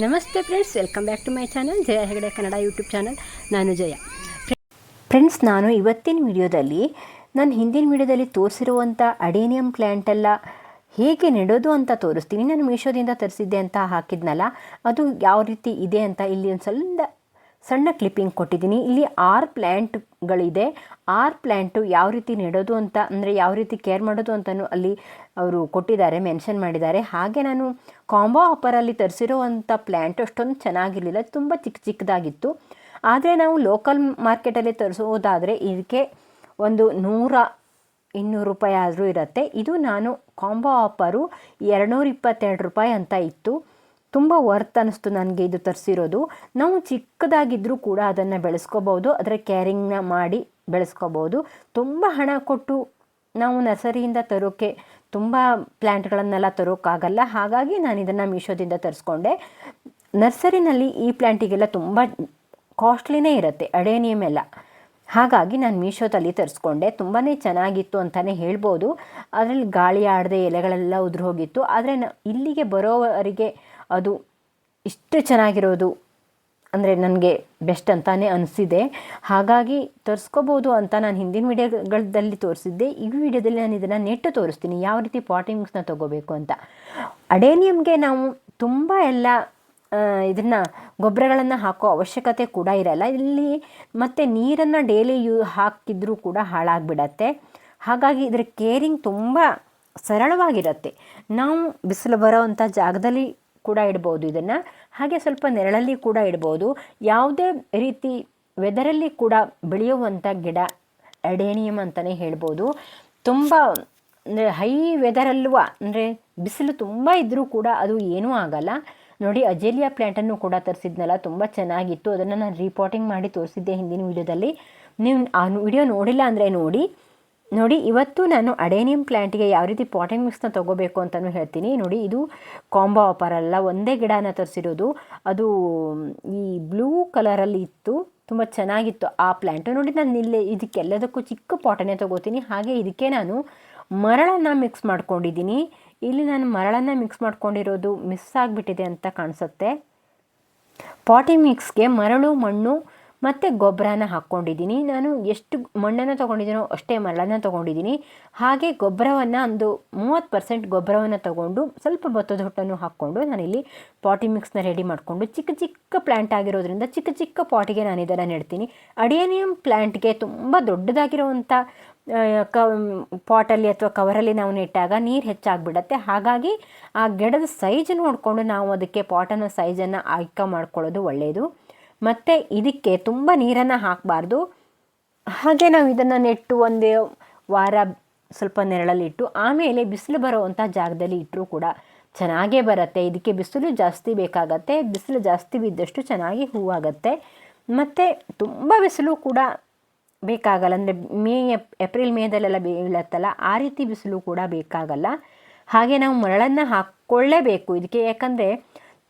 ನಮಸ್ತೆ friends, welcome back to my channel Jaya Hegde Kannada YouTube channel. ನಾನು Jaya. Friends, ನಾನು ಇವತ್ತಿನ ವಿಡಿಯೋದಲ್ಲಿ ನಾನು ಹಿಂದಿನ ವಿಡಿಯೋದಲ್ಲಿ ತೋರಿಸಿರುವಂಥ ಅಡೇನಿಯಂ ಪ್ಲ್ಯಾಂಟೆಲ್ಲ ಹೇಗೆ ನೆಡೋದು ಅಂತ ತೋರಿಸ್ತೀನಿ. ನಾನು ಮೀಶೋದಿಂದ ತರಿಸಿದ್ದೆ ಅಂತ ಹಾಕಿದ್ನಲ್ಲ, ಅದು ಯಾವ ರೀತಿ ಇದೆ ಅಂತ ಇಲ್ಲಿ ಒಂದು ಸಣ್ಣ ಕ್ಲಿಪ್ಪಿಂಗ್ ಕೊಟ್ಟಿದ್ದೀನಿ. ಇಲ್ಲಿ 6 ಪ್ಲ್ಯಾಂಟ್ಗಳಿದೆ. 6 ಪ್ಲ್ಯಾಂಟು ಯಾವ ರೀತಿ ನೆಡೋದು ಅಂತ, ಅಂದರೆ ಯಾವ ರೀತಿ ಕೇರ್ ಮಾಡೋದು ಅಂತಲೂ ಅಲ್ಲಿ ಅವರು ಕೊಟ್ಟಿದ್ದಾರೆ, ಮೆನ್ಷನ್ ಮಾಡಿದ್ದಾರೆ. ಹಾಗೆ ನಾನು ಕಾಂಬೋ ಆಫರಲ್ಲಿ ತರಿಸಿರುವಂಥ ಪ್ಲ್ಯಾಂಟ್ ಅಷ್ಟೊಂದು ಚೆನ್ನಾಗಿರಲಿಲ್ಲ, ತುಂಬ ಚಿಕ್ಕದಾಗಿತ್ತು. ಆದರೆ ನಾವು ಲೋಕಲ್ ಮಾರ್ಕೆಟಲ್ಲಿ ತರಿಸೋದಾದರೆ ಇದಕ್ಕೆ ಒಂದು 100-200 ರೂಪಾಯಿ ಆದರೂ ಇರುತ್ತೆ. ಇದು ನಾನು ಕಾಂಬೋ ಆಫರು 222 ರೂಪಾಯಿ ಅಂತ ಇತ್ತು. ತುಂಬ ವರ್ತ್ ಅನ್ನಿಸ್ತು ನನಗೆ ಇದು ತರಿಸಿರೋದು. ನಾವು ಚಿಕ್ಕದಾಗಿದ್ದರೂ ಕೂಡ ಅದನ್ನು ಬೆಳೆಸ್ಕೋಬೋದು, ಅದರ ಕೇರಿಂಗ್ನ ಮಾಡಿ ಬೆಳೆಸ್ಕೋಬೋದು. ತುಂಬ ಹಣ ಕೊಟ್ಟು ನಾವು ನರ್ಸರಿಯಿಂದ ತರೋಕ್ಕೆ ತುಂಬ ಪ್ಲ್ಯಾಂಟ್ಗಳನ್ನೆಲ್ಲ ತರೋಕ್ಕಾಗಲ್ಲ. ಹಾಗಾಗಿ ನಾನು ಇದನ್ನು ಮೀಶೋದಿಂದ ತರಿಸ್ಕೊಂಡೆ. ನರ್ಸರಿನಲ್ಲಿ ಈ ಪ್ಲ್ಯಾಂಟಿಗೆಲ್ಲ ತುಂಬ ಕಾಸ್ಟ್ಲಿನೇ ಇರುತ್ತೆ, ಅಡೇನಿಯಮ್ ಎಲ್ಲ. ಹಾಗಾಗಿ ನಾನು ಮೀಶೋದಲ್ಲಿ ತರಿಸ್ಕೊಂಡೆ. ತುಂಬಾ ಚೆನ್ನಾಗಿತ್ತು ಅಂತಲೇ ಹೇಳ್ಬೋದು. ಅದರಲ್ಲಿ ಗಾಳಿ ಆಡದೆ ಎಲೆಗಳೆಲ್ಲ ಉದುರು ಹೋಗಿತ್ತು. ಆದರೆ ಇಲ್ಲಿಗೆ ಬರೋವರಿಗೆ ಅದು ಇಷ್ಟು ಚೆನ್ನಾಗಿರೋದು ಅಂದರೆ ನನಗೆ ಬೆಸ್ಟ್ ಅಂತಲೇ ಅನಿಸಿದೆ. ಹಾಗಾಗಿ ತರಿಸ್ಕೋಬೋದು ಅಂತ ನಾನು ಹಿಂದಿನ ವಿಡಿಯೋಗಳಲ್ಲಿ ತೋರಿಸಿದ್ದೆ. ಈ ವಿಡಿಯೋದಲ್ಲಿ ನಾನು ಇದನ್ನು ನೆಟ್ಟು ತೋರಿಸ್ತೀನಿ, ಯಾವ ರೀತಿ ಪಾಟಿಂಗ್ ಮಿಕ್ಸ್ನ ತೊಗೋಬೇಕು ಅಂತ. ಅಡೇನಿಯಮ್ಗೆ ನಾವು ತುಂಬ ಎಲ್ಲ ಇದನ್ನು ಗೊಬ್ಬರಗಳನ್ನು ಹಾಕೋ ಅವಶ್ಯಕತೆ ಕೂಡ ಇರಲ್ಲ ಇಲ್ಲಿ. ಮತ್ತು ನೀರನ್ನು ಡೈಲಿ ಹಾಕಿದ್ರೂ ಕೂಡ ಹಾಳಾಗಿಬಿಡತ್ತೆ. ಹಾಗಾಗಿ ಇದರ ಕೇರಿಂಗ್ ತುಂಬ ಸರಳವಾಗಿರುತ್ತೆ. ನಾವು ಬಿಸಿಲು ಬರೋವಂಥ ಜಾಗದಲ್ಲಿ ಕೂಡ ಇಡ್ಬೋದು ಇದನ್ನು, ಹಾಗೆ ಸ್ವಲ್ಪ ನೆರಳಲ್ಲಿ ಕೂಡ ಇಡ್ಬೋದು. ಯಾವುದೇ ರೀತಿ ವೆದರಲ್ಲಿ ಕೂಡ ಬೆಳೆಯುವಂಥ ಗಿಡ ಅಡೇನಿಯಮ್ ಅಂತಲೇ ಹೇಳ್ಬೋದು. ತುಂಬ ಅಂದರೆ ಹೈ ವೆದರಲ್ವ, ಅಂದರೆ ಬಿಸಿಲು ತುಂಬ ಇದ್ದರೂ ಕೂಡ ಅದು ಏನೂ ಆಗಲ್ಲ. ನೋಡಿ, ಅಜೇಲಿಯಾ ಪ್ಲ್ಯಾಂಟನ್ನು ಕೂಡ ತರಿಸಿದ್ನಲ್ಲ, ತುಂಬ ಚೆನ್ನಾಗಿತ್ತು. ಅದನ್ನು ನಾನು ರೀಪಾಟಿಂಗ್ ಮಾಡಿ ತೋರಿಸಿದ್ದೆ ಹಿಂದಿನ ವಿಡಿಯೋದಲ್ಲಿ. ನೀವು ಆ ವಿಡಿಯೋ ನೋಡಿಲ್ಲ ಅಂದರೆ ನೋಡಿ. ಇವತ್ತು ನಾನು ಅಡೇನಿಯಂ ಪ್ಲ್ಯಾಂಟಿಗೆ ಯಾವ ರೀತಿ ಪಾಟಿಂಗ್ ಮಿಕ್ಸ್ನ ತೊಗೋಬೇಕು ಅಂತಲೂ ಹೇಳ್ತೀನಿ. ನೋಡಿ, ಇದು ಕಾಂಬೋ ಆಫರಲ್ಲ, ಒಂದೇ ಗಿಡನ ತರಿಸಿರೋದು. ಅದು ಈ ಬ್ಲೂ ಕಲರಲ್ಲಿ ಇತ್ತು, ತುಂಬ ಚೆನ್ನಾಗಿತ್ತು ಆ ಪ್ಲ್ಯಾಂಟು. ನೋಡಿ, ನಾನು ಇಲ್ಲಿ ಇದಕ್ಕೆಲ್ಲದಕ್ಕೂ ಚಿಕ್ಕ ಪಾಟನ್ನೇ ತೊಗೋತೀನಿ. ಹಾಗೆ ಇದಕ್ಕೆ ನಾನು ಮರಳನ್ನು ಮಿಕ್ಸ್ ಮಾಡ್ಕೊಂಡಿದ್ದೀನಿ. ಇಲ್ಲಿ ನಾನು ಮರಳನ್ನು ಮಿಕ್ಸ್ ಮಾಡ್ಕೊಂಡಿರೋದು ಮಿಸ್ ಆಗಿಬಿಟ್ಟಿದೆ ಅಂತ ಕಾಣಿಸುತ್ತೆ. ಪಾಟಿಂಗ್ ಮಿಕ್ಸ್ಗೆ ಮರಳು, ಮಣ್ಣು ಮತ್ತು ಗೊಬ್ಬರನ ಹಾಕ್ಕೊಂಡಿದ್ದೀನಿ. ನಾನು ಎಷ್ಟು ಮಣ್ಣನ್ನು ತೊಗೊಂಡಿದ್ದೀನೋ ಅಷ್ಟೇ ಮರಳನ್ನು ತೊಗೊಂಡಿದ್ದೀನಿ. ಹಾಗೆ ಗೊಬ್ಬರವನ್ನು ಒಂದು 30% ಗೊಬ್ಬರವನ್ನು ತೊಗೊಂಡು ಸ್ವಲ್ಪ ಭತ್ತದ ಹೊಟ್ಟನ್ನು ಹಾಕ್ಕೊಂಡು ನಾನಿಲ್ಲಿ ಪಾಟಿಂಗ್ ಮಿಕ್ಸ್ನ ರೆಡಿ ಮಾಡಿಕೊಂಡು ಚಿಕ್ಕ ಪ್ಲ್ಯಾಂಟ್ ಆಗಿರೋದ್ರಿಂದ ಚಿಕ್ಕ ಪಾಟಿಗೆ ನಾನು ಇದನ್ನು ನೆಡ್ತೀನಿ. ಅಡೇನಿಯಂ ಪ್ಲ್ಯಾಂಟ್ಗೆ ತುಂಬ ದೊಡ್ಡದಾಗಿರುವಂಥ ಪಾಟಲ್ಲಿ ಅಥವಾ ಕವರಲ್ಲಿ ನಾವು ನೆಟ್ಟಾಗ ನೀರು ಹೆಚ್ಚಾಗಿಬಿಡತ್ತೆ. ಹಾಗಾಗಿ ಆ ಗಿಡದ ಸೈಜ್ ನೋಡಿಕೊಂಡು ನಾವು ಅದಕ್ಕೆ ಪಾಟನ್ನು ಸೈಜನ್ನು ಆಯ್ಕೆ ಮಾಡ್ಕೊಳ್ಳೋದು ಒಳ್ಳೆಯದು. ಮತ್ತು ಇದಕ್ಕೆ ತುಂಬ ನೀರನ್ನು ಹಾಕಬಾರ್ದು. ಹಾಗೆ ನಾವು ಇದನ್ನು ನೆಟ್ಟು ಒಂದು ವಾರ ಸ್ವಲ್ಪ ನೆರಳಲ್ಲಿಟ್ಟು ಆಮೇಲೆ ಬಿಸಿಲು ಬರೋವಂಥ ಜಾಗದಲ್ಲಿ ಇಟ್ಟರೂ ಕೂಡ ಚೆನ್ನಾಗೇ ಬರುತ್ತೆ. ಇದಕ್ಕೆ ಬಿಸಿಲು ಜಾಸ್ತಿ ಬೇಕಾಗತ್ತೆ. ಬಿಸಿಲು ಜಾಸ್ತಿ ಬಿದ್ದಷ್ಟು ಚೆನ್ನಾಗಿ ಹೂವಾಗತ್ತೆ. ಮತ್ತು ತುಂಬ ಬಿಸಿಲು ಕೂಡ ಬೇಕಾಗಲ್ಲ, ಅಂದರೆ ಏಪ್ರಿಲ್ ಮೇದಲ್ಲೆಲ್ಲ ಬೀಳತ್ತಲ್ಲ, ಆ ರೀತಿ ಬಿಸಿಲು ಕೂಡ ಬೇಕಾಗಲ್ಲ. ಹಾಗೆ ನಾವು ಮರಳನ್ನು ಹಾಕ್ಕೊಳ್ಳೇಬೇಕು ಇದಕ್ಕೆ, ಯಾಕಂದರೆ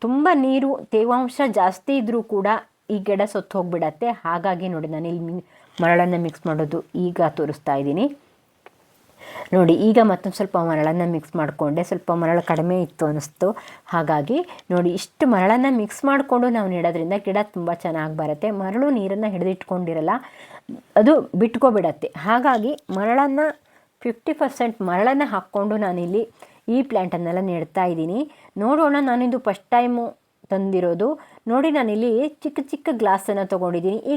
ತುಂಬ ನೀರು ತೇವಾಂಶ ಜಾಸ್ತಿ ಇದ್ದರೂ ಕೂಡ ಈ ಗಿಡ ಸತ್ತು ಹೋಗಿಬಿಡತ್ತೆ. ಹಾಗಾಗಿ ನೋಡಿ, ನಾನು ಇಲ್ಲಿ ಮರಳನ್ನು ಮಿಕ್ಸ್ ಮಾಡೋದು ಈಗ ತೋರಿಸ್ತಾ ಇದ್ದೀನಿ. ನೋಡಿ, ಈಗ ಮತ್ತೊಂದು ಸ್ವಲ್ಪ ಮರಳನ್ನು ಮಿಕ್ಸ್ ಮಾಡಿಕೊಂಡೆ. ಸ್ವಲ್ಪ ಮರಳು ಕಡಿಮೆ ಇತ್ತು ಅನ್ನಿಸ್ತು. ಹಾಗಾಗಿ ನೋಡಿ, ಇಷ್ಟು ಮರಳನ್ನು ಮಿಕ್ಸ್ ಮಾಡಿಕೊಂಡು ನಾವು ನೆಡೋದ್ರಿಂದ ಗಿಡ ತುಂಬ ಚೆನ್ನಾಗಿ ಬರುತ್ತೆ. ಮರಳು ನೀರನ್ನು ಹಿಡಿದಿಟ್ಕೊಂಡಿರಲ್ಲ, ಅದು ಬಿಟ್ಕೊಬಿಡತ್ತೆ. ಹಾಗಾಗಿ ಮರಳನ್ನು 50% ಮರಳನ್ನು ಹಾಕ್ಕೊಂಡು ನಾನಿಲ್ಲಿ ಈ ಪ್ಲ್ಯಾಂಟನ್ನೆಲ್ಲ ನೆಡ್ತಾ ಇದ್ದೀನಿ. ನೋಡೋಣ, ನಾನಿದು ಫಸ್ಟ್ ಟೈಮು ತಂದಿರೋದು. ನೋಡಿ, ನಾನಿಲ್ಲಿ ಚಿಕ್ಕ ಗ್ಲಾಸನ್ನು ತೊಗೊಂಡಿದ್ದೀನಿ. ಈ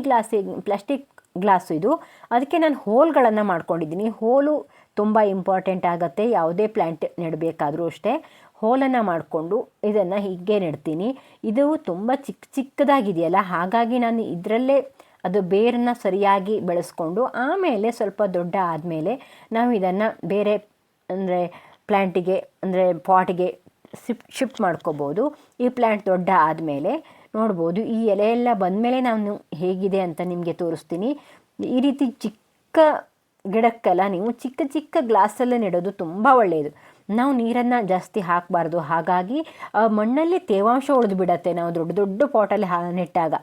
ಪ್ಲಾಸ್ಟಿಕ್ ಗ್ಲಾಸು ಇದು. ಅದಕ್ಕೆ ನಾನು ಹೋಲ್ಗಳನ್ನು ಮಾಡ್ಕೊಂಡಿದ್ದೀನಿ. ಹೋಲು ತುಂಬ ಇಂಪಾರ್ಟೆಂಟ್ ಆಗುತ್ತೆ, ಯಾವುದೇ ಪ್ಲ್ಯಾಂಟ್ ನೆಡಬೇಕಾದ್ರೂ ಅಷ್ಟೇ. ಹೋಲನ್ನು ಮಾಡಿಕೊಂಡು ಇದನ್ನು ಹೀಗೆ ನೆಡ್ತೀನಿ. ಇದು ತುಂಬ ಚಿಕ್ಕದಾಗಿದೆಯಲ್ಲ, ಹಾಗಾಗಿ ನಾನು ಇದರಲ್ಲೇ ಅದು ಬೇರನ್ನು ಸರಿಯಾಗಿ ಬೆಳೆಸ್ಕೊಂಡು ಆಮೇಲೆ ಸ್ವಲ್ಪ ದೊಡ್ಡ ಆದಮೇಲೆ ನಾವು ಇದನ್ನು ಬೇರೆ ಅಂದರೆ ಪ್ಲ್ಯಾಂಟಿಗೆ ಅಂದರೆ ಪಾಟಿಗೆ ಶಿಫ್ಟ್ ಮಾಡ್ಕೋಬೋದು. ಈ ಪ್ಲ್ಯಾಂಟ್ ದೊಡ್ಡ ಆದಮೇಲೆ ನೋಡ್ಬೋದು. ಈ ಎಲೆ ಎಲ್ಲ ಬಂದಮೇಲೆ ನಾನು ಹೇಗಿದೆ ಅಂತ ನಿಮಗೆ ತೋರಿಸ್ತೀನಿ. ಈ ರೀತಿ ಚಿಕ್ಕ ಗಿಡಕ್ಕೆಲ್ಲ ನೀವು ಚಿಕ್ಕ ಗ್ಲಾಸಲ್ಲೇ ನೆಡೋದು ತುಂಬ ಒಳ್ಳೆಯದು. ನಾವು ನೀರನ್ನು ಜಾಸ್ತಿ ಹಾಕಬಾರ್ದು. ಹಾಗಾಗಿ ಮಣ್ಣಲ್ಲಿ ತೇವಾಂಶ ಉಳಿದು ಬಿಡತ್ತೆ ನಾವು ದೊಡ್ಡ ಪಾಟಲ್ಲಿ ನೆಟ್ಟಾಗ.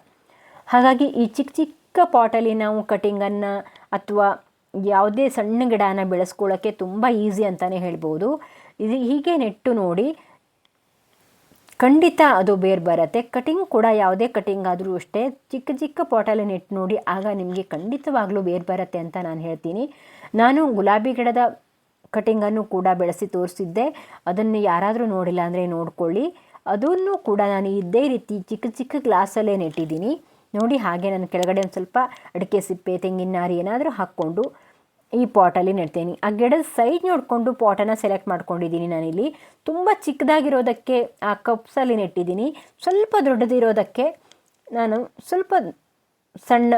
ಹಾಗಾಗಿ ಈ ಚಿಕ್ಕ ಪಾಟಲ್ಲಿ ನಾವು ಕಟಿಂಗನ್ನು ಅಥವಾ ಯಾವುದೇ ಸಣ್ಣ ಗಿಡನ ಬೆಳೆಸ್ಕೊಳ್ಳೋಕ್ಕೆ ತುಂಬ ಈಸಿ ಅಂತಲೇ ಹೇಳ್ಬೋದು. ಇದು ಹೀಗೆ ನೆಟ್ಟು ನೋಡಿ, ಖಂಡಿತ ಅದು ಬೇರು ಬರುತ್ತೆ. ಕಟಿಂಗ್ ಕೂಡ ಯಾವುದೇ ಕಟಿಂಗ್ ಆದರೂ ಅಷ್ಟೇ ಚಿಕ್ಕ ಚಿಕ್ಕ ಪಾಟಲ್ಲಿ ನೆಟ್ಟು ನೋಡಿ, ಆಗ ನಿಮಗೆ ಖಂಡಿತವಾಗ್ಲೂ ಬೇರು ಬರುತ್ತೆ ಅಂತ ನಾನು ಹೇಳ್ತೀನಿ. ನಾನು ಗುಲಾಬಿ ಗಿಡದ ಕಟಿಂಗನ್ನು ಕೂಡ ಬೆಳೆಸಿ ತೋರಿಸಿದ್ದೆ. ಅದನ್ನು ಯಾರಾದರೂ ನೋಡಿಲ್ಲ ಅಂದರೆ ನೋಡ್ಕೊಳ್ಳಿ. ಅದನ್ನು ಕೂಡ ನಾನು ಇದೇ ರೀತಿ ಚಿಕ್ಕ ಚಿಕ್ಕ ಗ್ಲಾಸಲ್ಲೇ ನೆಟ್ಟಿದ್ದೀನಿ ನೋಡಿ. ಹಾಗೆ ನಾನು ಕೆಳಗಡೆ ಒಂದು ಸ್ವಲ್ಪ ಅಡಿಕೆ ಸಿಪ್ಪೆ, ತೆಂಗಿನ ನಾರು ಏನಾದರೂ ಹಾಕ್ಕೊಂಡು ಈ ಪಾಟಲ್ಲಿ ನೆಡ್ತೀನಿ. ಆ ಗಿಡದ ಸೈಜ್ ನೋಡಿಕೊಂಡು ಪಾಟನ್ನು ಸೆಲೆಕ್ಟ್ ಮಾಡ್ಕೊಂಡಿದ್ದೀನಿ ನಾನಿಲ್ಲಿ. ತುಂಬ ಚಿಕ್ಕದಾಗಿರೋದಕ್ಕೆ ಆ ಕಪ್ಸಲ್ಲಿ ನೆಟ್ಟಿದ್ದೀನಿ. ಸ್ವಲ್ಪ ದೊಡ್ಡದಿರೋದಕ್ಕೆ ನಾನು ಸ್ವಲ್ಪ ಸಣ್ಣ,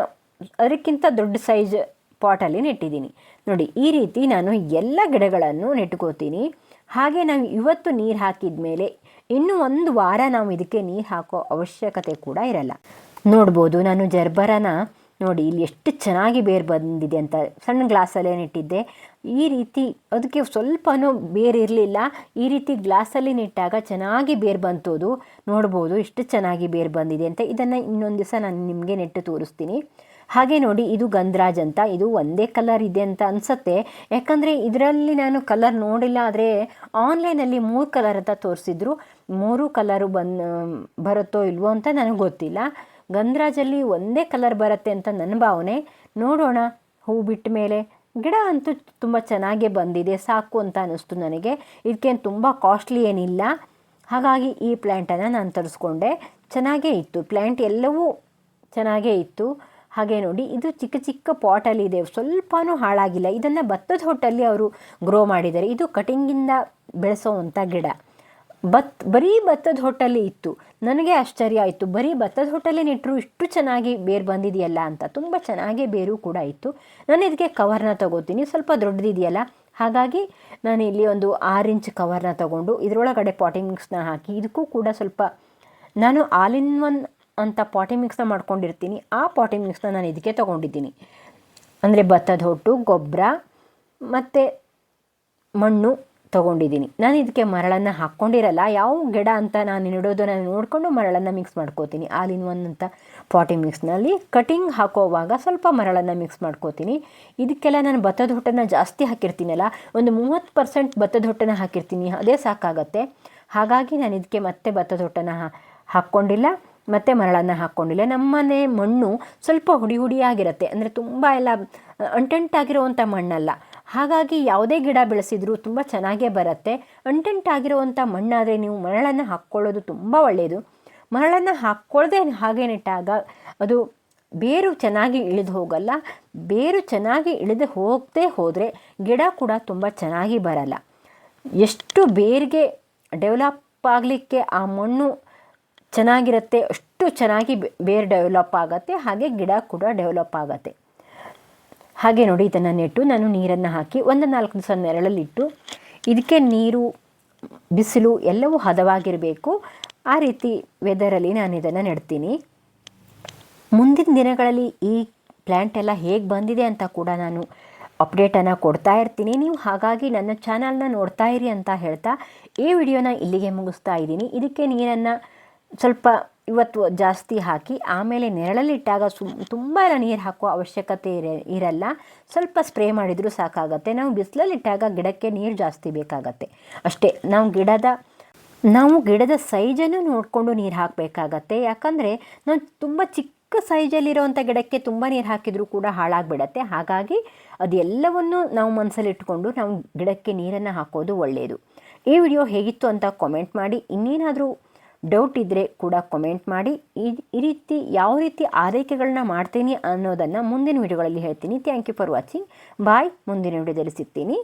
ಅದಕ್ಕಿಂತ ದೊಡ್ಡ ಸೈಜ್ ಪಾಟಲ್ಲಿ ನೆಟ್ಟಿದ್ದೀನಿ ನೋಡಿ. ಈ ರೀತಿ ನಾನು ಎಲ್ಲ ಗಿಡಗಳನ್ನು ನೆಟ್ಕೋತೀನಿ. ಹಾಗೆ ನಾವು ಇವತ್ತು ನೀರು ಹಾಕಿದ ಮೇಲೆ ಇನ್ನೂ ಒಂದು ವಾರ ನಾವು ಇದಕ್ಕೆ ನೀರು ಹಾಕೋ ಅವಶ್ಯಕತೆ ಕೂಡ ಇರಲ್ಲ. ನೋಡ್ಬೋದು, ನಾನು ಜರ್ಬರನ ನೋಡಿ ಇಲ್ಲಿ ಎಷ್ಟು ಚೆನ್ನಾಗಿ ಬೇರು ಬಂದಿದೆ ಅಂತ. ಸಣ್ಣ ಗ್ಲಾಸಲ್ಲೇ ನೆಟ್ಟಿದ್ದೆ. ಈ ರೀತಿ ಅದಕ್ಕೆ ಸ್ವಲ್ಪನೂ ಬೇರು ಇರಲಿಲ್ಲ. ಈ ರೀತಿ ಗ್ಲಾಸಲ್ಲಿ ನೆಟ್ಟಾಗ ಚೆನ್ನಾಗಿ ಬೇರು ಬಂತೋದು. ನೋಡ್ಬೋದು ಎಷ್ಟು ಚೆನ್ನಾಗಿ ಬೇರು ಬಂದಿದೆ ಅಂತ. ಇದನ್ನು ಇನ್ನೊಂದು ದಿವಸ ನಾನು ನಿಮಗೆ ನೆಟ್ಟು ತೋರಿಸ್ತೀನಿ. ಹಾಗೆ ನೋಡಿ, ಇದು ಗಂಧರಾಜ್ ಅಂತ. ಇದು ಒಂದೇ ಕಲರ್ ಇದೆ ಅಂತ ಅನಿಸುತ್ತೆ, ಯಾಕಂದರೆ ಇದರಲ್ಲಿ ನಾನು ಕಲರ್ ನೋಡಿಲ್ಲ. ಆದರೆ ಆನ್ಲೈನಲ್ಲಿ 3 ಕಲರ್ ಅಂತ ತೋರಿಸಿದ್ರು. 3 ಕಲರು ಬರುತ್ತೋ ಇಲ್ವೋ ಅಂತ ನನಗೆ ಗೊತ್ತಿಲ್ಲ. ಗಂಧರಾಜಲ್ಲಿ ಒಂದೇ ಕಲರ್ ಬರುತ್ತೆ ಅಂತ ನನ್ನ ಭಾವನೆ. ನೋಡೋಣ. ಹೂ ಬಿಟ್ಟ ಮೇಲೆ ಗಿಡ ಅಂತೂ ತುಂಬ ಚೆನ್ನಾಗೇ ಬಂದಿದೆ, ಸಾಕು ಅಂತ ಅನ್ನಿಸ್ತು ನನಗೆ. ಇದಕ್ಕೇನು ತುಂಬ ಕಾಸ್ಟ್ಲಿ ಏನಿಲ್ಲ. ಹಾಗಾಗಿ ಈ ಪ್ಲ್ಯಾಂಟನ್ನು ನಾನು ತರಿಸ್ಕೊಂಡೆ. ಚೆನ್ನಾಗೇ ಇತ್ತು ಪ್ಲ್ಯಾಂಟ್, ಎಲ್ಲವೂ ಚೆನ್ನಾಗೇ ಇತ್ತು. ಹಾಗೆ ನೋಡಿ, ಇದು ಚಿಕ್ಕ ಚಿಕ್ಕ ಪಾಟಲ್ಲಿದೆ, ಸ್ವಲ್ಪನೂ ಹಾಳಾಗಿಲ್ಲ. ಇದನ್ನು ಭತ್ತದ ಹೊಟ್ಟಲ್ಲಿ ಅವರು ಗ್ರೋ ಮಾಡಿದ್ದಾರೆ. ಇದು ಕಟಿಂಗಿಂದ ಬೆಳೆಸೋವಂಥ ಗಿಡ. ಬರೀ ಭತ್ತದ ಹೊಟ್ಟಲ್ಲಿ ಇತ್ತು. ನನಗೆ ಆಶ್ಚರ್ಯ ಆಯಿತು, ಬರೀ ಭತ್ತದ ಹೊಟ್ಟಲ್ಲಿ ನೆಟ್ಟರು ಇಷ್ಟು ಚೆನ್ನಾಗಿ ಬೇರು ಬಂದಿದೆಯಲ್ಲ ಅಂತ. ತುಂಬ ಚೆನ್ನಾಗಿ ಬೇರು ಕೂಡ ಇತ್ತು. ನಾನು ಇದಕ್ಕೆ ಕವರ್ನ ತಗೋತೀನಿ, ಸ್ವಲ್ಪ ದೊಡ್ಡದಿದೆಯಲ್ಲ, ಹಾಗಾಗಿ ನಾನು ಇಲ್ಲಿ ಒಂದು 6 ಇಂಚ್ ಕವರ್ನ ತಗೊಂಡು ಇದರೊಳಗಡೆ ಪಾಟಿಂಗ್ ಮಿಕ್ಸ್ನ ಹಾಕಿ, ಇದಕ್ಕೂ ಕೂಡ ಸ್ವಲ್ಪ ನಾನು ಆಲ್ ಇನ್ ಒನ್ ಅಂತ ಪಾಟಿಂಗ್ ಮಿಕ್ಸ್ನ ಮಾಡ್ಕೊಂಡಿರ್ತೀನಿ. ಆ ಪಾಟಿಂಗ್ ಮಿಕ್ಸ್ನ ನಾನು ಇದಕ್ಕೆ ತೊಗೊಂಡಿದ್ದೀನಿ. ಅಂದರೆ ಭತ್ತದ ಹೊಟ್ಟು, ಗೊಬ್ಬರ ಮತ್ತು ಮಣ್ಣು ತೊಗೊಂಡಿದ್ದೀನಿ. ನಾನು ಇದಕ್ಕೆ ಮರಳನ್ನು ಹಾಕ್ಕೊಂಡಿರಲ್ಲ. ಯಾವ ಗಿಡ ಅಂತ ನಾನು ನೆಡೋದನ್ನು ನೋಡಿಕೊಂಡು ಮರಳನ್ನು ಮಿಕ್ಸ್ ಮಾಡ್ಕೋತೀನಿ. ಆಲ್ ಇನ್ ಒನ್ ಅಂತ ಪಾಟಿಂಗ್ ಮಿಕ್ಸ್ನಲ್ಲಿ ಕಟಿಂಗ್ ಹಾಕೋವಾಗ ಸ್ವಲ್ಪ ಮರಳನ್ನು ಮಿಕ್ಸ್ ಮಾಡ್ಕೋತೀನಿ. ಇದಕ್ಕೆಲ್ಲ ನಾನು ಭತ್ತದ ಹೊಟ್ಟನ್ನು ಜಾಸ್ತಿ ಹಾಕಿರ್ತೀನಲ್ಲ, ಒಂದು 30% ಭತ್ತದ ಹೊಟ್ಟನ್ನು ಹಾಕಿರ್ತೀನಿ, ಅದೇ ಸಾಕಾಗತ್ತೆ. ಹಾಗಾಗಿ ನಾನು ಇದಕ್ಕೆ ಮತ್ತೆ ಭತ್ತದ ಹೊಟ್ಟನ್ನು ಹಾಕ್ಕೊಂಡಿಲ್ಲ, ಮತ್ತು ಮರಳನ್ನು ಹಾಕ್ಕೊಂಡಿಲ್ಲ. ನಮ್ಮನೆ ಮಣ್ಣು ಸ್ವಲ್ಪ ಹುಡಿಯಾಗಿರುತ್ತೆ, ಅಂದರೆ ತುಂಬ ಎಲ್ಲ ಅಂಟಂಟಾಗಿರುವಂಥ ಮಣ್ಣಲ್ಲ. ಹಾಗಾಗಿ ಯಾವುದೇ ಗಿಡ ಬೆಳೆಸಿದರೂ ತುಂಬ ಚೆನ್ನಾಗೇ ಬರುತ್ತೆ. ಅಂಟಂಟಾಗಿರುವಂಥ ಮಣ್ಣಾದರೆ ನೀವು ಮರಳನ್ನು ಹಾಕ್ಕೊಳ್ಳೋದು ತುಂಬ ಒಳ್ಳೆಯದು. ಮರಳನ್ನು ಹಾಕ್ಕೊಳ್ಳದೆ ಹಾಗೆ ನೆಟ್ಟಾಗ ಅದು ಬೇರು ಚೆನ್ನಾಗಿ ಇಳಿದು ಹೋಗಲ್ಲ. ಬೇರು ಚೆನ್ನಾಗಿ ಇಳಿದು ಹೋಗದೆ ಹೋದರೆ ಗಿಡ ಕೂಡ ತುಂಬ ಚೆನ್ನಾಗಿ ಬರಲ್ಲ. ಎಷ್ಟು ಬೇರಿಗೆ ಡೆವಲಪ್ ಆಗಲಿಕ್ಕೆ ಆ ಮಣ್ಣು ಚೆನ್ನಾಗಿರುತ್ತೆ, ಅಷ್ಟು ಚೆನ್ನಾಗಿ ಬೇರು ಡೆವಲಪ್ ಆಗುತ್ತೆ. ಹಾಗೆ ಗಿಡ ಕೂಡ ಡೆವಲಪ್ ಆಗುತ್ತೆ. ಹಾಗೆ ನೋಡಿ, ಇದನ್ನು ನೆಟ್ಟು ನಾನು ನೀರನ್ನು ಹಾಕಿ ಒಂದು 4 ದಿವಸ ನೆರಳಲ್ಲಿಟ್ಟು, ಇದಕ್ಕೆ ನೀರು, ಬಿಸಿಲು ಎಲ್ಲವೂ ಹದವಾಗಿರಬೇಕು. ಆ ರೀತಿ ವೆದರಲ್ಲಿ ನಾನು ಇದನ್ನು ನೆಡ್ತೀನಿ. ಮುಂದಿನ ದಿನಗಳಲ್ಲಿ ಈ ಪ್ಲ್ಯಾಂಟ್ ಎಲ್ಲ ಹೇಗೆ ಬಂದಿದೆ ಅಂತ ಕೂಡ ನಾನು ಅಪ್ಡೇಟನ್ನು ಕೊಡ್ತಾ ಇರ್ತೀನಿ. ನೀವು ಹಾಗಾಗಿ ನನ್ನ ಚಾನಲ್ನ ನೋಡ್ತಾ ಇರಿ ಅಂತ ಹೇಳ್ತಾ ಈ ವಿಡಿಯೋನ ಇಲ್ಲಿಗೆ ಮುಗಿಸ್ತಾ ಇದ್ದೀನಿ. ಇದಕ್ಕೆ ನೀರನ್ನು ಸ್ವಲ್ಪ ಇವತ್ತು ಜಾಸ್ತಿ ಹಾಕಿ ಆಮೇಲೆ ನೆರಳಲ್ಲಿಟ್ಟಾಗ ತುಂಬ ಎಲ್ಲ ನೀರು ಹಾಕೋ ಅವಶ್ಯಕತೆ ಇರಲ್ಲ. ಸ್ವಲ್ಪ ಸ್ಪ್ರೇ ಮಾಡಿದರೂ ಸಾಕಾಗತ್ತೆ. ನಾವು ಬಿಸಿಲಲ್ಲಿಟ್ಟಾಗ ಗಿಡಕ್ಕೆ ನೀರು ಜಾಸ್ತಿ ಬೇಕಾಗತ್ತೆ ಅಷ್ಟೇ. ನಾವು ಗಿಡದ ಸೈಜನ್ನು ನೋಡಿಕೊಂಡು ನೀರು ಹಾಕಬೇಕಾಗತ್ತೆ. ಯಾಕಂದರೆ ನಾವು ತುಂಬ ಚಿಕ್ಕ ಸೈಜಲ್ಲಿರೋವಂಥ ಗಿಡಕ್ಕೆ ತುಂಬ ನೀರು ಹಾಕಿದರೂ ಕೂಡ ಹಾಳಾಗಿಬಿಡತ್ತೆ. ಹಾಗಾಗಿ ಅದೆಲ್ಲವನ್ನು ನಾವು ಮನಸ್ಸಲ್ಲಿಟ್ಕೊಂಡು ನಾವು ಗಿಡಕ್ಕೆ ನೀರನ್ನು ಹಾಕೋದು ಒಳ್ಳೆಯದು. ಈ ವಿಡಿಯೋ ಹೇಗಿತ್ತು ಅಂತ ಕಾಮೆಂಟ್ ಮಾಡಿ. ಇನ್ನೇನಾದರೂ ಡೌಟ್ ಇದ್ದರೆ ಕೂಡ ಕಮೆಂಟ್ ಮಾಡಿ. ಈ ರೀತಿ ಯಾವ ರೀತಿ ಆರೈಕೆಗಳನ್ನ ಮಾಡ್ತೀನಿ ಅನ್ನೋದನ್ನು ಮುಂದಿನ ವಿಡಿಯೋಗಳಲ್ಲಿ ಹೇಳ್ತೀನಿ. Thank you for watching. Bye. ಮುಂದಿನ ವಿಡಿಯೋದಲ್ಲಿ ಸಿಗ್ತೀನಿ.